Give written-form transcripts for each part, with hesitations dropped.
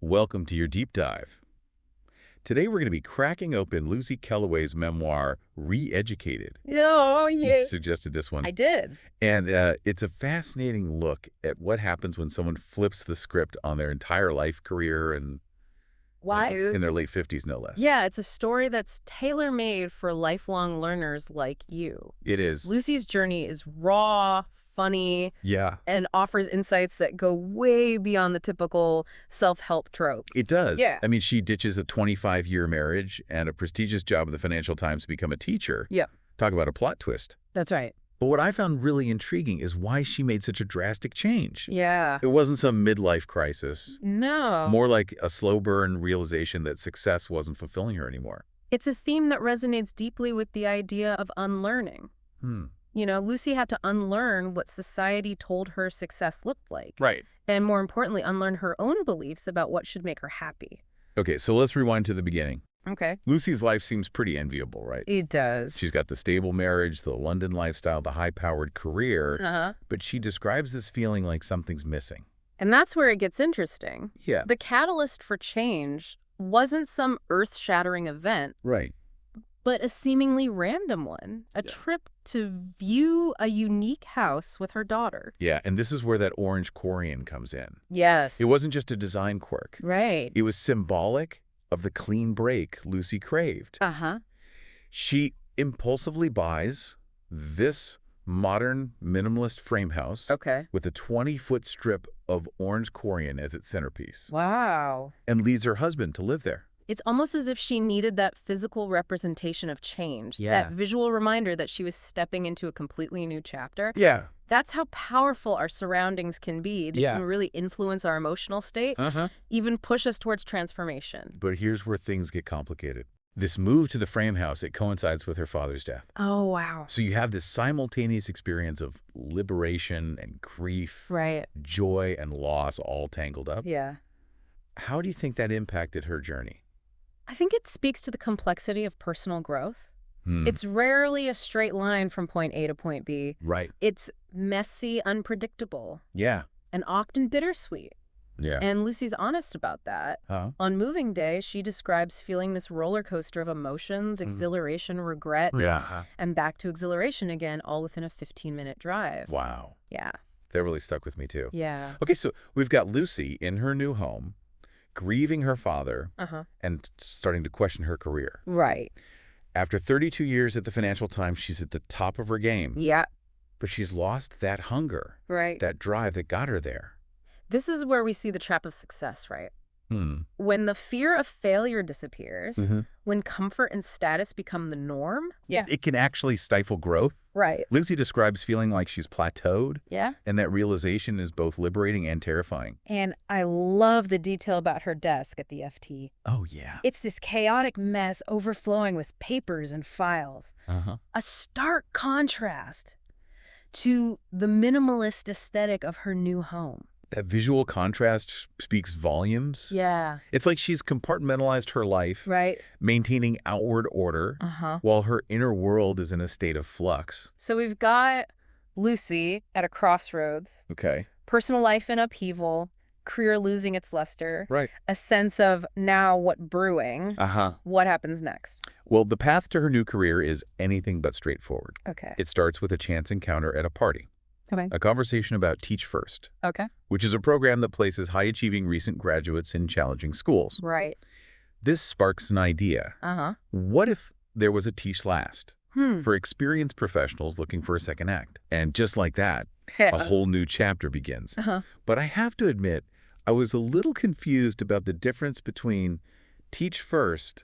Welcome to your deep dive. Today we're going to be cracking open Lucy Kellaway's memoir, Re-Educated. Oh, You yeah. suggested this one. I did. And it's a fascinating look at what happens when someone flips the script on their entire life, career, and Why? in their late 50s, no less. Yeah, it's a story that's tailor-made for lifelong learners like you. It is. Lucy's journey is raw, funny, Yeah. and offers insights that go way beyond the typical self-help tropes. It does. Yeah. I mean, she ditches a 25-year marriage and a prestigious job at the Financial Times to become a teacher. Yep. Talk about a plot twist. That's right. But what I found really intriguing is why she made such a drastic change. Yeah. It wasn't some midlife crisis. No. More like a slow burn realization that success wasn't fulfilling her anymore. It's a theme that resonates deeply with the idea of unlearning. You know, Lucy had to unlearn what society told her success looked like. Right. And more importantly, unlearn her own beliefs about what should make her happy. Okay, so let's rewind to the beginning. Okay. Lucy's life seems pretty enviable, right? It does. She's got the stable marriage, the London lifestyle, the high-powered career, but she describes this feeling like something's missing. And that's where it gets interesting. Yeah. The catalyst for change wasn't some earth-shattering event, Right. but a seemingly random one. A trip to view a unique house with her daughter. Yeah, and this is where that orange Corian comes in. Yes. It wasn't just a design quirk. Right. It was symbolic of the clean break Lucy craved. Uh-huh. She impulsively buys this modern minimalist frame house Okay. with a 20-foot strip of orange Corian as its centerpiece Wow. and leads her husband to live there. It's almost as if she needed that physical representation of change, Yeah. that visual reminder that she was stepping into a completely new chapter. Yeah. That's how powerful our surroundings can be. They can really influence our emotional state, even push us towards transformation. But here's where things get complicated. This move to the frame house, it coincides with her father's death. Oh, wow. So you have this simultaneous experience of liberation and grief, Right. joy and loss all tangled up. Yeah. How do you think that impacted her journey? I think it speaks to the complexity of personal growth. It's rarely a straight line from point A to point B. Right. It's messy, unpredictable, Yeah. and often bittersweet. Yeah. And Lucy's honest about that. On moving day, she describes feeling this roller coaster of emotions, exhilaration, regret, and back to exhilaration again, all within a 15-minute drive. Wow. Yeah. That really stuck with me, too. Yeah. Okay, so we've got Lucy in her new home, grieving her father, and starting to question her career. Right. After 32 years at the Financial Times, she's at the top of her game. Yeah. But she's lost that hunger, Right. that drive that got her there. This is where we see the trap of success, right? When the fear of failure disappears, when comfort and status become the norm. Yeah. It can actually stifle growth. Right. Lucy describes feeling like she's plateaued, Yeah. and that realization is both liberating and terrifying. And I love the detail about her desk at the FT. Oh, yeah. It's this chaotic mess overflowing with papers and files. A stark contrast to the minimalist aesthetic of her new home. That visual contrast speaks volumes. Yeah. It's like she's compartmentalized her life, Right. maintaining outward order, while her inner world is in a state of flux. So we've got Lucy at a crossroads, Okay. personal life in upheaval, career losing its luster, Right. a sense of now what brewing, what happens next? Well, the path to her new career is anything but straightforward. Okay. It starts with a chance encounter at a party. Okay. A conversation about Teach First, Okay. which is a program that places high-achieving recent graduates in challenging schools. Right. This sparks an idea. What if there was a Teach Last for experienced professionals looking for a second act? And just like that, a whole new chapter begins. But I have to admit, I was a little confused about the difference between Teach First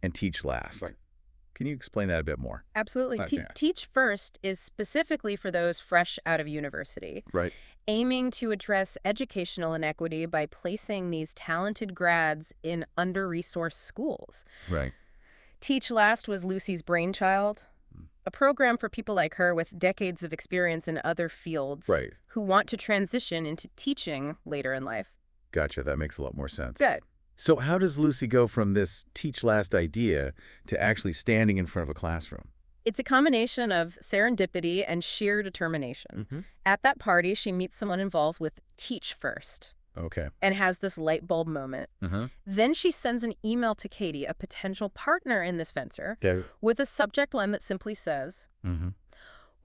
and Teach Last. Right. Can you explain that a bit more? Absolutely. Yeah. Teach First is specifically for those fresh out of university, Right. aiming to address educational inequity by placing these talented grads in under-resourced schools. Right. Teach Last was Lucy's brainchild, a program for people like her with decades of experience in other fields Right. who want to transition into teaching later in life. Gotcha. That makes a lot more sense. Good. So how does Lucy go from this Teach Last idea to actually standing in front of a classroom? It's a combination of serendipity and sheer determination. At that party, she meets someone involved with Teach First. Okay. and has this light bulb moment. Then she sends an email to Katie, a potential partner in this venture, with a subject line that simply says,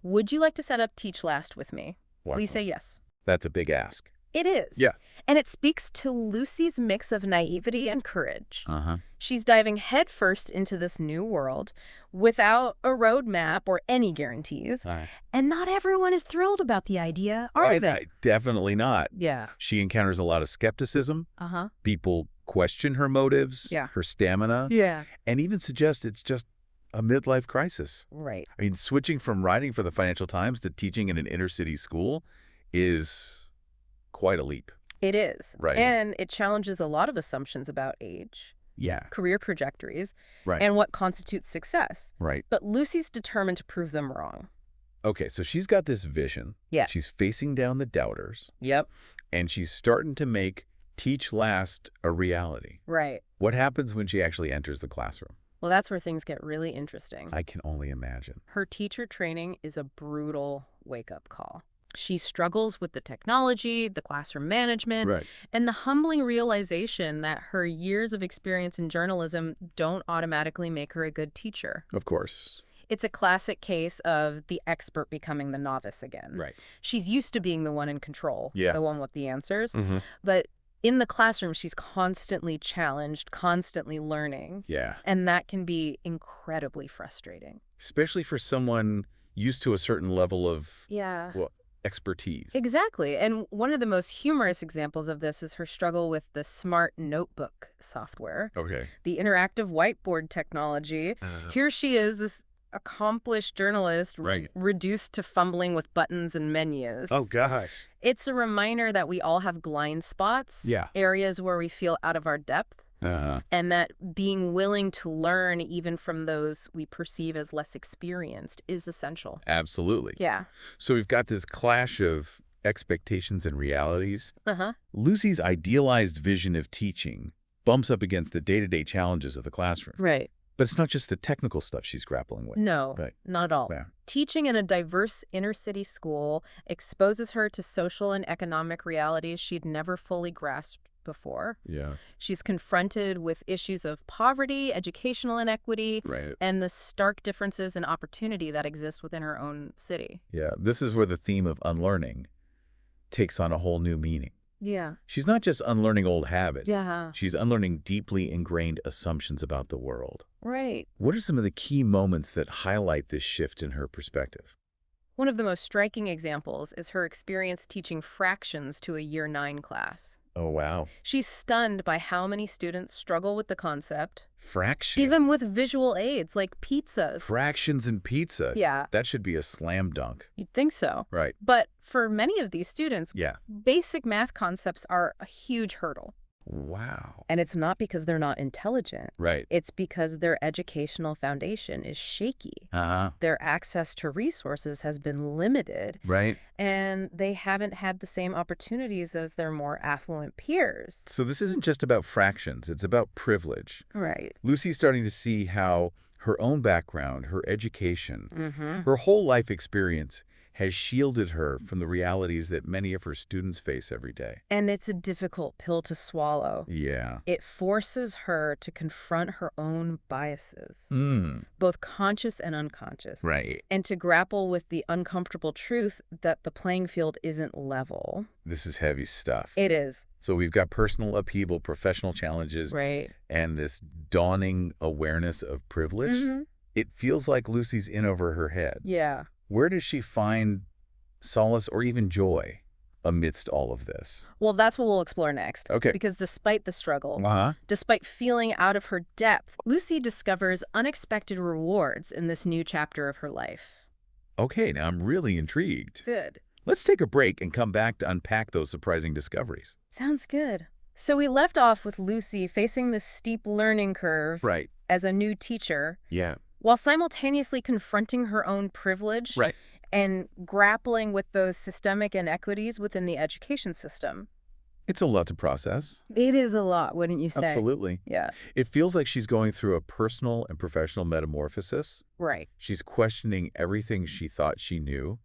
would you like to set up Teach Last with me? Wow. Please say yes. That's a big ask. It is. Yeah. And it speaks to Lucy's mix of naivety and courage. She's diving headfirst into this new world without a roadmap or any guarantees. And not everyone is thrilled about the idea, are they? Definitely not. Yeah. She encounters a lot of skepticism. People question her motives, her stamina, and even suggest it's just a midlife crisis. Right. I mean, switching from writing for the Financial Times to teaching in an inner-city school is quite a leap. It is. Right. And it challenges a lot of assumptions about age, career trajectories, and what constitutes success. Right. But Lucy's determined to prove them wrong. Okay, so she's got this vision. Yeah. She's facing down the doubters. Yep. And she's starting to make Teach Last a reality. Right. What happens when she actually enters the classroom? Well, that's where things get really interesting. I can only imagine. Her teacher training is a brutal wake-up call. She struggles with the technology, the classroom management, and the humbling realization that her years of experience in journalism don't automatically make her a good teacher. Of course. It's a classic case of the expert becoming the novice again. Right. She's used to being the one in control, the one with the answers. But in the classroom, she's constantly challenged, constantly learning. Yeah. And that can be incredibly frustrating. Especially for someone used to a certain level of expertise. Exactly. And one of the most humorous examples of this is her struggle with the smart notebook software. Okay. The interactive whiteboard technology. Here she is, this accomplished journalist, reduced to fumbling with buttons and menus. Oh, gosh. It's a reminder that we all have blind spots, areas where we feel out of our depth. And that being willing to learn even from those we perceive as less experienced is essential. Absolutely. Yeah. So we've got this clash of expectations and realities. Lucy's idealized vision of teaching bumps up against the day-to-day challenges of the classroom. Right. But it's not just the technical stuff she's grappling with. No, not at all. Yeah. Teaching in a diverse inner-city school exposes her to social and economic realities she'd never fully grasped before. Yeah. She's confronted with issues of poverty, educational inequity, and the stark differences in opportunity that exist within her own city. Yeah. This is where the theme of unlearning takes on a whole new meaning. Yeah. She's not just unlearning old habits. Yeah. She's unlearning deeply ingrained assumptions about the world. Right. What are some of the key moments that highlight this shift in her perspective? One of the most striking examples is her experience teaching fractions to a Year 9 class. Oh, wow. She's stunned by how many students struggle with the concept. Fraction? Even with visual aids like pizzas. Fractions and pizza? Yeah. That should be a slam dunk. You'd think so. Right. But for many of these students, basic math concepts are a huge hurdle. Wow. And it's not because they're not intelligent. Right. It's because their educational foundation is shaky. Their access to resources has been limited. Right. And they haven't had the same opportunities as their more affluent peers. So this isn't just about fractions. It's about privilege. Right. Lucy's starting to see how her own background, her education, her whole life experience has shielded her from the realities that many of her students face every day. And it's a difficult pill to swallow. Yeah. It forces her to confront her own biases, both conscious and unconscious. Right. And to grapple with the uncomfortable truth that the playing field isn't level. This is heavy stuff. It is. So we've got personal upheaval, professional challenges, and this dawning awareness of privilege. It feels like Lucy's in over her head. Yeah. Where does she find solace or even joy amidst all of this? Well, that's what we'll explore next. Okay. Because despite the struggles, despite feeling out of her depth, Lucy discovers unexpected rewards in this new chapter of her life. Okay, now I'm really intrigued. Good. Let's take a break and come back to unpack those surprising discoveries. Sounds good. So we left off with Lucy facing this steep learning curve as a new teacher. Yeah. While simultaneously confronting her own privilege and grappling with those systemic inequities within the education system. It's a lot to process. It is a lot, wouldn't you say? Absolutely. Yeah. It feels like she's going through a personal and professional metamorphosis. Right. She's questioning everything she thought she knew,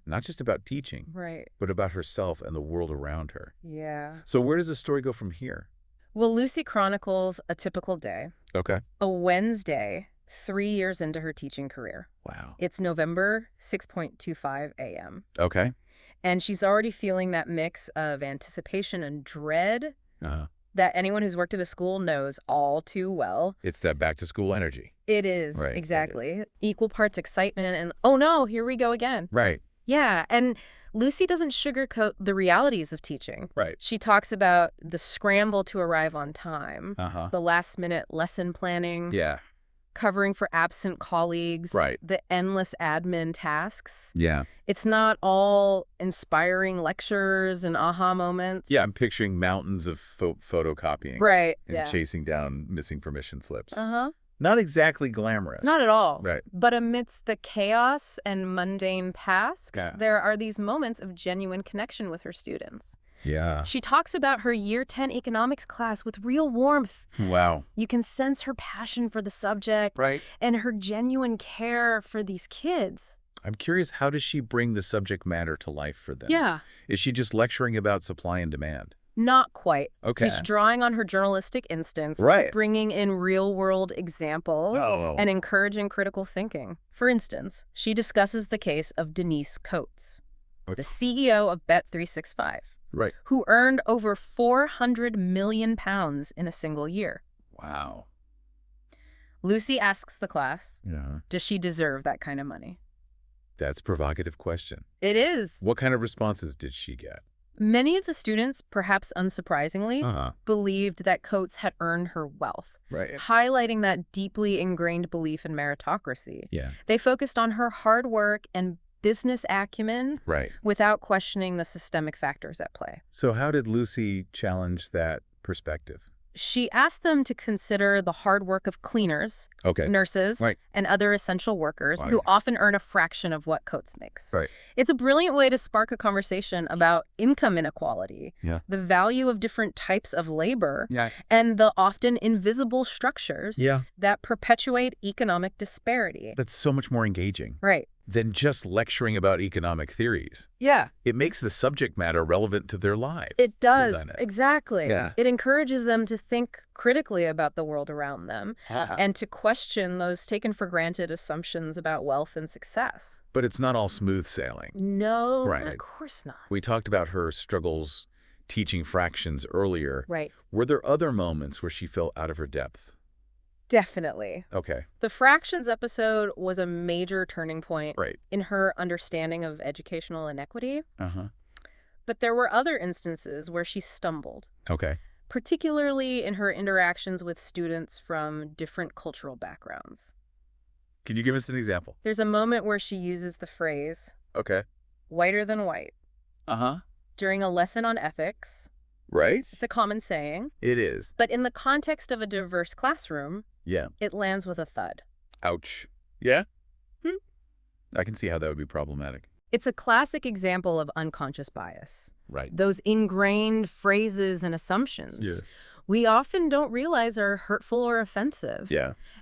not just about teaching, Right. but about herself and the world around her. Yeah. So where does the story go from here? Well, Lucy chronicles a typical day. Okay. A Wednesday, 3 years into her teaching career. Wow. It's November 6:25 a.m. Okay. And she's already feeling that mix of anticipation and dread that anyone who's worked at a school knows all too well. It's that back-to-school energy. It is, right, exactly. Right. Equal parts excitement and, oh no, here we go again. Right. Yeah, and Lucy doesn't sugarcoat the realities of teaching. Right. She talks about the scramble to arrive on time, the last-minute lesson planning, covering for absent colleagues, the endless admin tasks. Yeah. It's not all inspiring lectures and aha moments. Yeah, I'm picturing mountains of photocopying. Right. And chasing down missing permission slips. Uh-huh. Not exactly glamorous. Not at all. Right. But amidst the chaos and mundane tasks, there are these moments of genuine connection with her students. Yeah. She talks about her year 10 economics class with real warmth. Wow. You can sense her passion for the subject and her genuine care for these kids. I'm curious, how does she bring the subject matter to life for them? Yeah. Is she just lecturing about supply and demand? Not quite. Okay. She's drawing on her journalistic instincts, bringing in real-world examples and encouraging critical thinking. For instance, she discusses the case of Denise Coates, the CEO of Bet365. Right. Who earned over £400 million in a single year. Wow. Lucy asks the class, does she deserve that kind of money? That's a provocative question. It is. What kind of responses did she get? Many of the students, perhaps unsurprisingly, believed that Coates had earned her wealth, highlighting that deeply ingrained belief in meritocracy. Yeah. They focused on her hard work and business acumen without questioning the systemic factors at play. So how did Lucy challenge that perspective? She asked them to consider the hard work of cleaners, nurses, and other essential workers who often earn a fraction of what Coates makes. It's a brilliant way to spark a conversation about income inequality, the value of different types of labor, and the often invisible structures that perpetuate economic disparity. That's so much more engaging. Than just lecturing about economic theories. Yeah. It makes the subject matter relevant to their lives. It does. Exactly. It encourages them to think critically about the world around them and to question those taken for granted assumptions about wealth and success. But it's not all smooth sailing. No, of course not. We talked about her struggles teaching fractions earlier. Were there other moments where she felt out of her depth? Definitely. Okay. The fractions episode was a major turning point in her understanding of educational inequity. But there were other instances where she stumbled. Particularly in her interactions with students from different cultural backgrounds. Can you give us an example? There's a moment where she uses the phrase, whiter than white, during a lesson on ethics. It's a common saying. It is. But in the context of a diverse classroom, it lands with a thud. Ouch. Yeah? I can see how that would be problematic. It's a classic example of unconscious bias. Those ingrained phrases and assumptions we often don't realize are hurtful or offensive.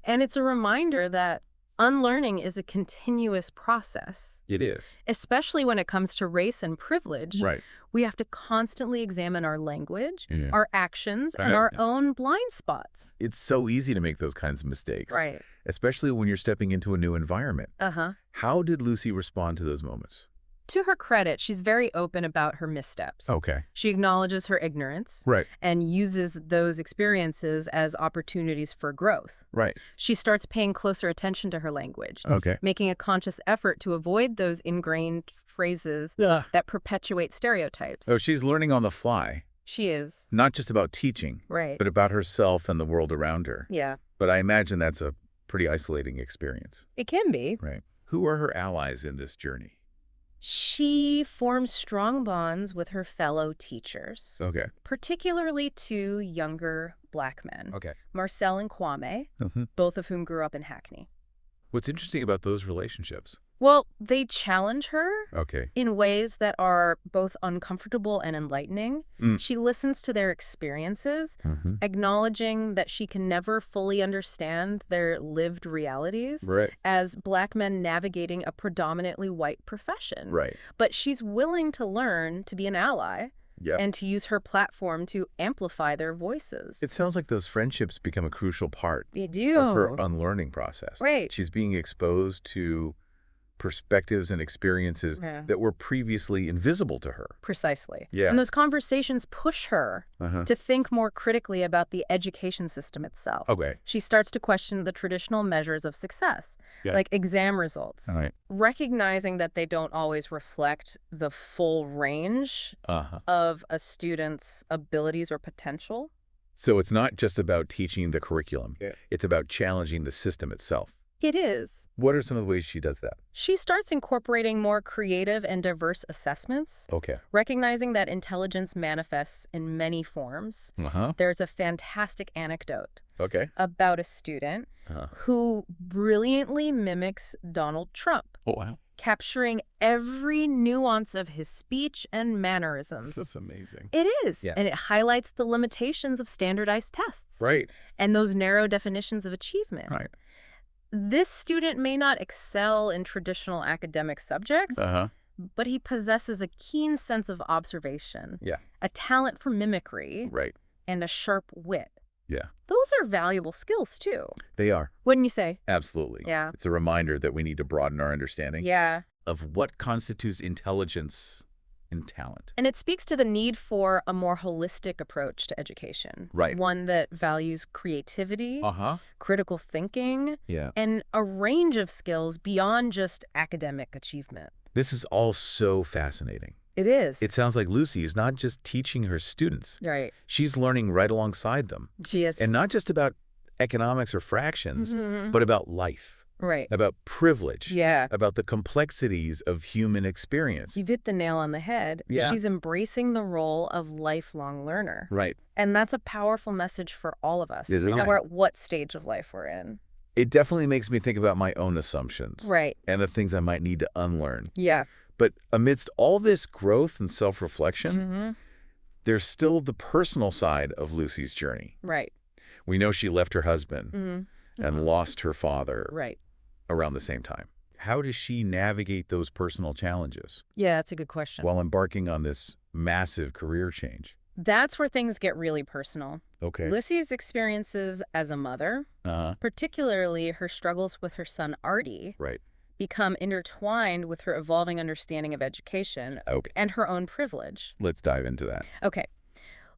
And it's a reminder that unlearning is a continuous process. It is. Especially when it comes to race and privilege. We have to constantly examine our language, our actions, and our own blind spots. It's so easy to make those kinds of mistakes. Especially when you're stepping into a new environment. How did Lucy respond to those moments? To her credit, she's very open about her missteps. She acknowledges her ignorance and uses those experiences as opportunities for growth. She starts paying closer attention to her language, making a conscious effort to avoid those ingrained phrases that perpetuate stereotypes. Oh, she's learning on the fly. She is. Not just about teaching, but about herself and the world around her. But I imagine that's a pretty isolating experience. It can be. Who are her allies in this journey? She forms strong bonds with her fellow teachers. Particularly two younger Black men. Marcel and Kwame, both of whom grew up in Hackney. What's interesting about those relationships? Well, they challenge her Okay. in ways that are both uncomfortable and enlightening. Mm. She listens to their experiences, acknowledging that she can never fully understand their lived realities Right. as Black men navigating a predominantly white profession. Right. But she's willing to learn to be an ally. Yep. And to use her platform to amplify their voices. It sounds like those friendships become a crucial part They do. of her unlearning process. Right. She's being exposed to perspectives and experiences that were previously invisible to her. Precisely. Yeah. And those conversations push her to think more critically about the education system itself. Okay. She starts to question the traditional measures of success, like exam results, recognizing that they don't always reflect the full range of a student's abilities or potential. So it's not just about teaching the curriculum. It's about challenging the system itself. It is. What are some of the ways she does that? She starts incorporating more creative and diverse assessments, recognizing that intelligence manifests in many forms. There's a fantastic anecdote about a student who brilliantly mimics Donald Trump, capturing every nuance of his speech and mannerisms. That's amazing. It is. And it highlights the limitations of standardized tests and those narrow definitions of achievement. This student may not excel in traditional academic subjects, but he possesses a keen sense of observation, a talent for mimicry, and a sharp wit. Those are valuable skills, too. They are. Wouldn't you say? Absolutely. It's a reminder that we need to broaden our understanding of what constitutes intelligence and talent. And it speaks to the need for a more holistic approach to education. One that values creativity, critical thinking, and a range of skills beyond just academic achievement. This is all so fascinating. It is. It sounds like Lucy is not just teaching her students. She's learning right alongside them. She is. And not just about economics or fractions, but about life. About privilege. About the complexities of human experience. You've hit the nail on the head. She's embracing the role of lifelong learner. And that's a powerful message for all of us, no matter what stage of life we're in. It definitely makes me think about my own assumptions. And the things I might need to unlearn. But amidst all this growth and self-reflection, there's still the personal side of Lucy's journey. We know she left her husband and lost her father around the same time. How does she navigate those personal challenges? Yeah, that's a good question. While embarking on this massive career change? That's where things get really personal. Lucy's experiences as a mother, particularly her struggles with her son Artie, become intertwined with her evolving understanding of education and her own privilege. Let's dive into that.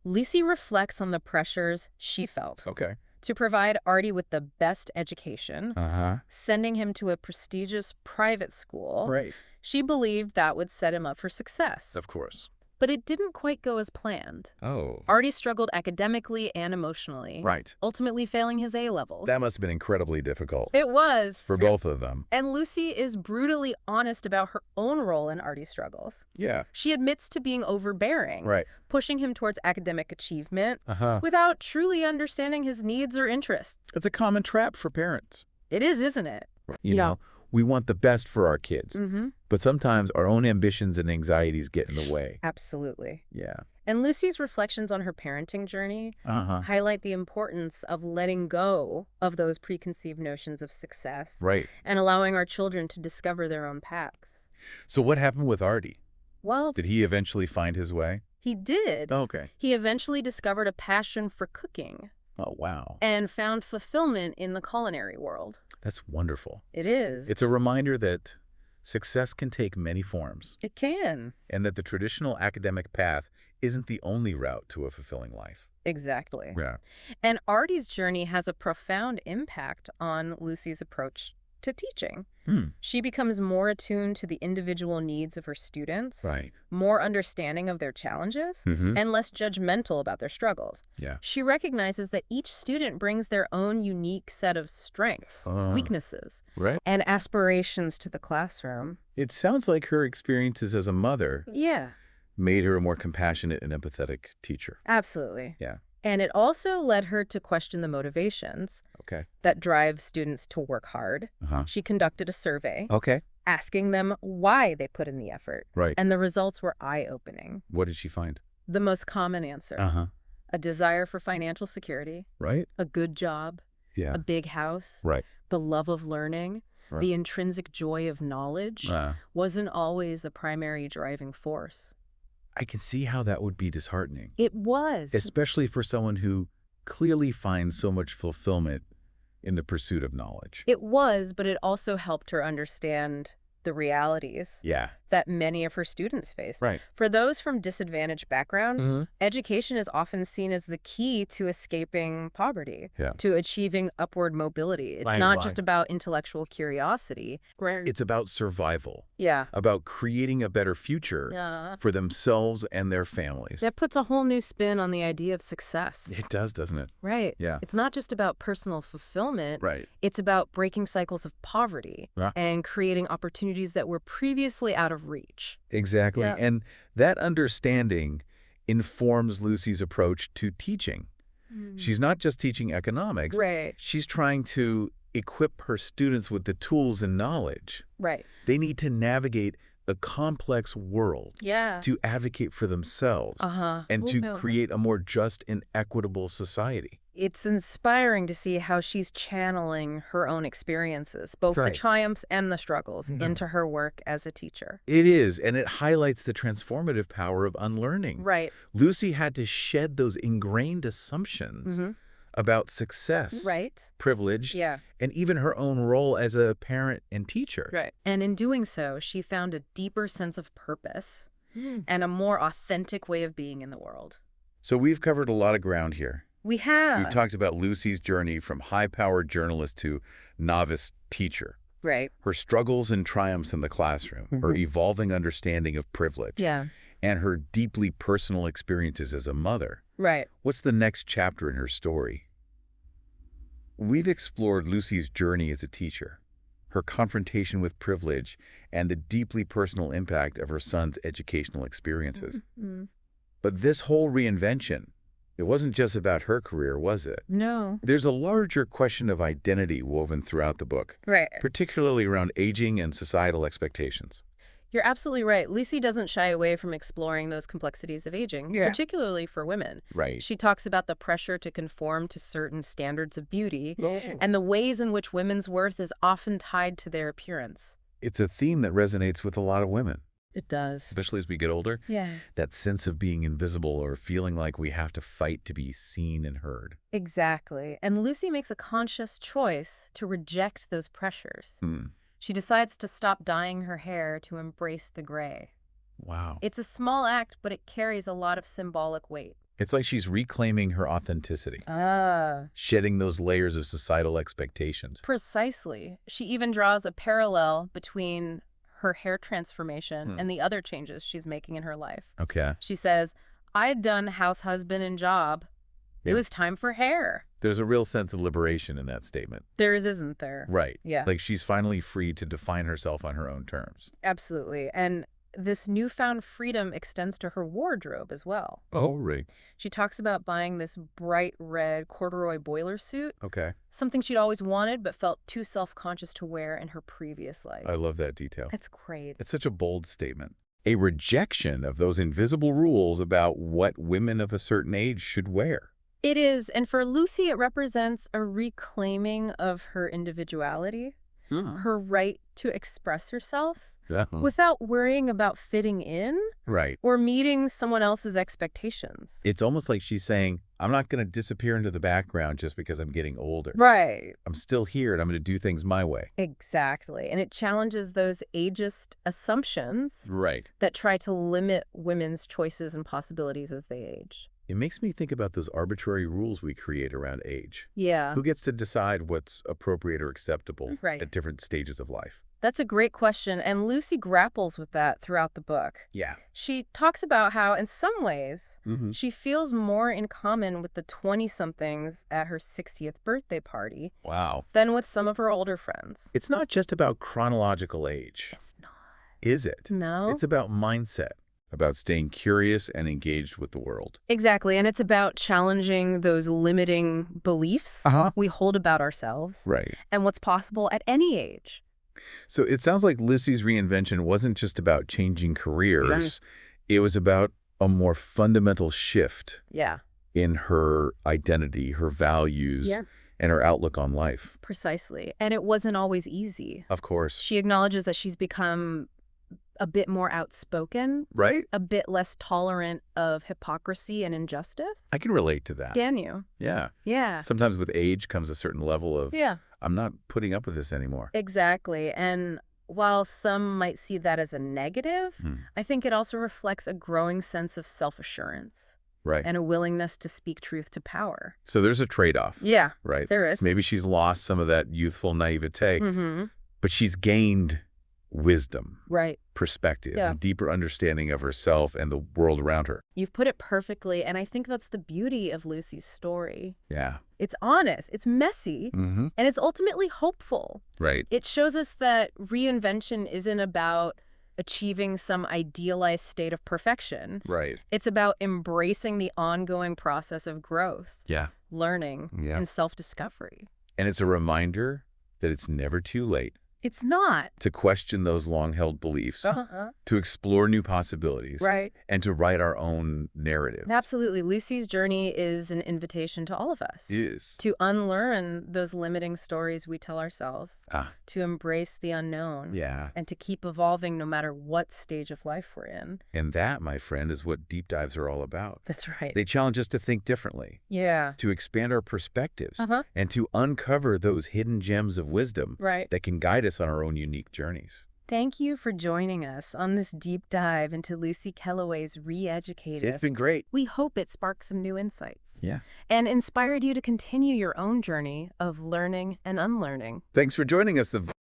Lucy reflects on the pressures she felt to provide Artie with the best education, sending him to a prestigious private school. She believed that would set him up for success. Of course. But it didn't quite go as planned. Artie struggled academically and emotionally, ultimately failing his A-levels. That must have been incredibly difficult. It was. For both of them. And Lucy is brutally honest about her own role in Artie's struggles. She admits to being overbearing, pushing him towards academic achievement without truly understanding his needs or interests. It's a common trap for parents. It is, isn't it? You know, we want the best for our kids, but sometimes our own ambitions and anxieties get in the way. Absolutely. And Lucy's reflections on her parenting journey highlight the importance of letting go of those preconceived notions of success and allowing our children to discover their own paths. So what happened with Artie? Well, did he eventually find his way? He did. He eventually discovered a passion for cooking. Oh, wow. And found fulfillment in the culinary world. That's wonderful. It is. It's a reminder that success can take many forms. It can. And that the traditional academic path isn't the only route to a fulfilling life. Exactly. And Artie's journey has a profound impact on Lucy's approach to teaching. She becomes more attuned to the individual needs of her students, more understanding of their challenges, and less judgmental about their struggles. She recognizes that each student brings their own unique set of strengths, weaknesses, and aspirations to the classroom. It sounds like her experiences as a mother made her a more compassionate and empathetic teacher. Absolutely. And it also led her to question the motivations that drives students to work hard. She conducted a survey asking them why they put in the effort. And the results were eye-opening. What did she find? The most common answer. A desire for financial security. A good job. A big house. The love of learning. The intrinsic joy of knowledge wasn't always the primary driving force. I can see how that would be disheartening. It was. Especially for someone who clearly finds so much fulfillment in the pursuit of knowledge. It was, but it also helped her understand the realities that many of her students face. For those from disadvantaged backgrounds, education is often seen as the key to escaping poverty, to achieving upward mobility. It's not just about intellectual curiosity. It's about survival. About creating a better future for themselves and their families. That puts a whole new spin on the idea of success. It does, doesn't it? It's not just about personal fulfillment. It's about breaking cycles of poverty and creating opportunities that were previously out of reach. Exactly. And that understanding informs Lucy's approach to teaching. She's not just teaching economics. She's trying to equip her students with the tools and knowledge. They need to navigate a complex world to advocate for themselves and to create a more just and equitable society. It's inspiring to see how she's channeling her own experiences, both the triumphs and the struggles, into her work as a teacher. It is, and it highlights the transformative power of unlearning. Lucy had to shed those ingrained assumptions about success, privilege, and even her own role as a parent and teacher. And in doing so, she found a deeper sense of purpose and a more authentic way of being in the world. So we've covered a lot of ground here. We have. We've talked about Lucy's journey from high-powered journalist to novice teacher. Her struggles and triumphs in the classroom, her evolving understanding of privilege, and her deeply personal experiences as a mother. What's the next chapter in her story? We've explored Lucy's journey as a teacher, her confrontation with privilege, and the deeply personal impact of her son's educational experiences. But this whole reinvention, it wasn't just about her career, was it? No. There's a larger question of identity woven throughout the book, particularly around aging and societal expectations. You're absolutely right. Lucy doesn't shy away from exploring those complexities of aging, particularly for women. She talks about the pressure to conform to certain standards of beauty and the ways in which women's worth is often tied to their appearance. It's a theme that resonates with a lot of women. It does. Especially as we get older. That sense of being invisible or feeling like we have to fight to be seen and heard. Exactly. And Lucy makes a conscious choice to reject those pressures. She decides to stop dyeing her hair to embrace the gray. Wow. It's a small act, but it carries a lot of symbolic weight. It's like she's reclaiming her authenticity. Shedding those layers of societal expectations. Precisely. She even draws a parallel between her hair transformation and the other changes she's making in her life. She says, I'd done house, husband, and job. It was time for hair. There's a real sense of liberation in that statement. There is, isn't there? Like she's finally free to define herself on her own terms. Absolutely. And this newfound freedom extends to her wardrobe as well. She talks about buying this bright red corduroy boiler suit. Something she'd always wanted but felt too self-conscious to wear in her previous life. I love that detail. That's great. It's such a bold statement. A rejection of those invisible rules about what women of a certain age should wear. It is. And for Lucy, it represents a reclaiming of her individuality, her right to express herself. Without worrying about fitting in or meeting someone else's expectations. It's almost like she's saying, I'm not going to disappear into the background just because I'm getting older. I'm still here and I'm going to do things my way. Exactly. And it challenges those ageist assumptions that try to limit women's choices and possibilities as they age. It makes me think about those arbitrary rules we create around age. Who gets to decide what's appropriate or acceptable at different stages of life? That's a great question, and Lucy grapples with that throughout the book. She talks about how, in some ways, she feels more in common with the 20-somethings at her 60th birthday party than with some of her older friends. It's not just about chronological age. It's not. Is it? No. It's about mindset, about staying curious and engaged with the world. Exactly, and it's about challenging those limiting beliefs we hold about ourselves and what's possible at any age. So it sounds like Lucy's reinvention wasn't just about changing careers. It was about a more fundamental shift in her identity, her values, and her outlook on life. Precisely. And it wasn't always easy. Of course. She acknowledges that she's become a bit more outspoken. Right. A bit less tolerant of hypocrisy and injustice. I can relate to that. Can you? Yeah. Yeah. Sometimes with age comes a certain level of, I'm not putting up with this anymore. Exactly. And while some might see that as a negative, I think it also reflects a growing sense of self-assurance. Right. And a willingness to speak truth to power. So there's a trade-off. Yeah, right. There is. Maybe she's lost some of that youthful naivete, but she's gained wisdom, perspective, a deeper understanding of herself and the world around her. You've put it perfectly, and I think that's the beauty of Lucy's story. Yeah. It's honest, it's messy, and it's ultimately hopeful. Right. It shows us that reinvention isn't about achieving some idealized state of perfection. Right. It's about embracing the ongoing process of growth, learning, and self-discovery. And it's a reminder that it's never too late. It's not. To question those long-held beliefs, to explore new possibilities, and to write our own narratives. Absolutely. Lucy's journey is an invitation to all of us. It is. To unlearn those limiting stories we tell ourselves, to embrace the unknown, and to keep evolving no matter what stage of life we're in. And that, my friend, is what deep dives are all about. That's right. They challenge us to think differently. Yeah. To expand our perspectives, and to uncover those hidden gems of wisdom that can guide us on our own unique journeys. Thank you for joining us on this deep dive into Lucy Kellaway's Re-Educator. It's been great. We hope it sparked some new insights. Yeah. And inspired you to continue your own journey of learning and unlearning. Thanks for joining us.